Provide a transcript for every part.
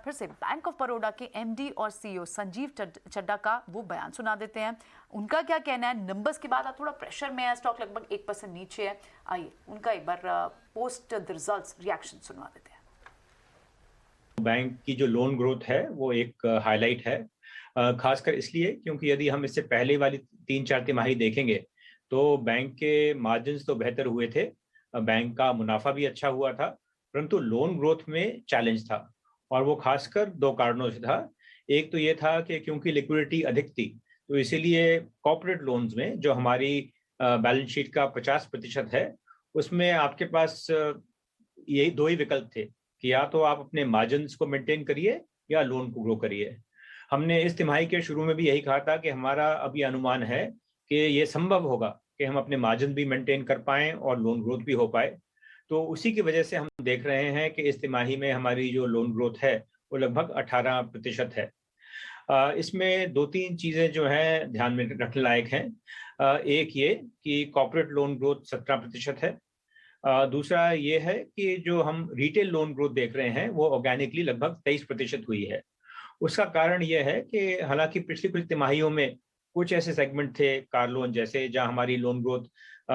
फिर से bank of Baroda के एमडी और सीईओ संजीव चड्ढा का वो बयान सुना देते हैं। उनका क्या कहना है। नंबर्स के बाद आप थोड़ा प्रेशर में है, स्टॉक लगभग 1% नीचे है। आइए उनका एक बार पोस्ट द रिजल्ट्स रिएक्शन सुनवा देते हैं। बैंक की जो लोन ग्रोथ है वो एक हाईलाइट है, खासकर इसलिए क्योंकि यदि हम इससे पहले वाली 3-4 तिमाही देखेंगे तो बैंक के मार्जिन्स तो बेहतर हुए थे, बैंक का मुनाफा भी अच्छा हुआ था, परंतु लोन ग्रोथ में चैलेंज था और वो खासकर 2 कारणों से था। एक तो ये था कि क्योंकि लिक्विडिटी अधिक थी तो इसीलिए कॉर्पोरेट लोन्स में जो हमारी बैलेंस शीट का 50% है उसमें आपके पास यही 2 ही विकल्प थे कि या तो आप अपने मार्जिन्स को मेंटेन करिए या लोन को ग्रो करिए। हमने इस तिमाही के शुरू में भी यही कहा था कि हमारा अभी अनुमान है कि ये संभव होगा कि हम अपने मार्जिन भी मेंटेन कर पाएं और लोन ग्रोथ भी हो पाए। तो उसी की वजह से हम देख रहे हैं कि इस तिमाही में हमारी जो लोन ग्रोथ है वो लगभग 18% है। इसमें 2-3 चीजें जो हैं ध्यान में रखने लायक हैं। एक ये कि कॉर्पोरेट लोन ग्रोथ 17% है। दूसरा ये है कि जो हम रिटेल लोन ग्रोथ देख रहे हैं वो ऑर्गेनिकली लगभग 23% हुई है। उसका कारण ये है कि हालांकि पिछली कुछ तिमाहियों में कुछ ऐसे सेगमेंट थे कार लोन जैसे जहां हमारी लोन ग्रोथ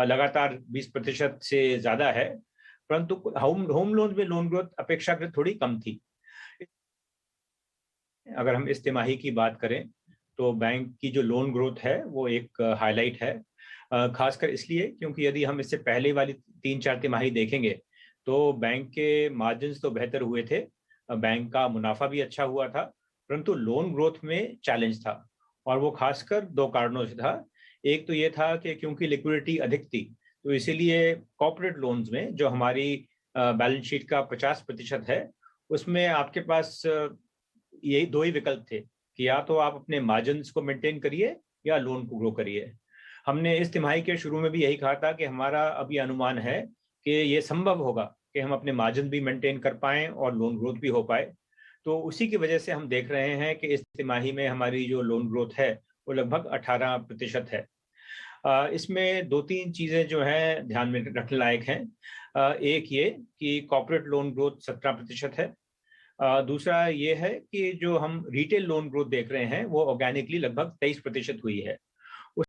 लगातार 20% से ज्यादा है, परंतु होम होम लोन में लोन ग्रोथ अपेक्षाकृत थोड़ी कम थी। अगर हम इस तिमाही की बात करें तो बैंक की जो लोन ग्रोथ है वो एक हाईलाइट है, खासकर इसलिए क्योंकि यदि हम इससे पहले वाली 3-4 तिमाही देखेंगे तो बैंक के मार्जिन्स तो बेहतर हुए थे, बैंक का मुनाफा भी अच्छा हुआ था, परंतु लोन ग्रोथ में चैलेंज था और वो खासकर 2 कारणों से था। एक तो ये था कि क्योंकि लिक्विडिटी अधिक थी तो इसीलिए कॉर्पोरेट लोन्स में जो हमारी बैलेंस शीट का 50% है उसमें आपके पास यही 2 ही विकल्प थे कि या तो आप अपने मार्जिन्स को मेंटेन करिए या लोन को ग्रो करिए। हमने इस तिमाही के शुरू में भी यही कहा था कि हमारा अभी अनुमान है कि ये संभव होगा कि हम अपने मार्जिन भी मेंटेन कर पाएं और लोन ग्रोथ भी हो पाए। तो उसी की वजह से हम देख रहे हैं कि इस तिमाही में हमारी जो लोन ग्रोथ है वो लगभग 18% है। इसमें 2-3 चीजें जो हैं ध्यान में रखने लायक हैं। एक ये कि कॉर्पोरेट लोन ग्रोथ 17% है। दूसरा ये है कि जो हम रिटेल लोन ग्रोथ देख रहे हैं वो ऑर्गेनिकली लगभग 23% हुई है।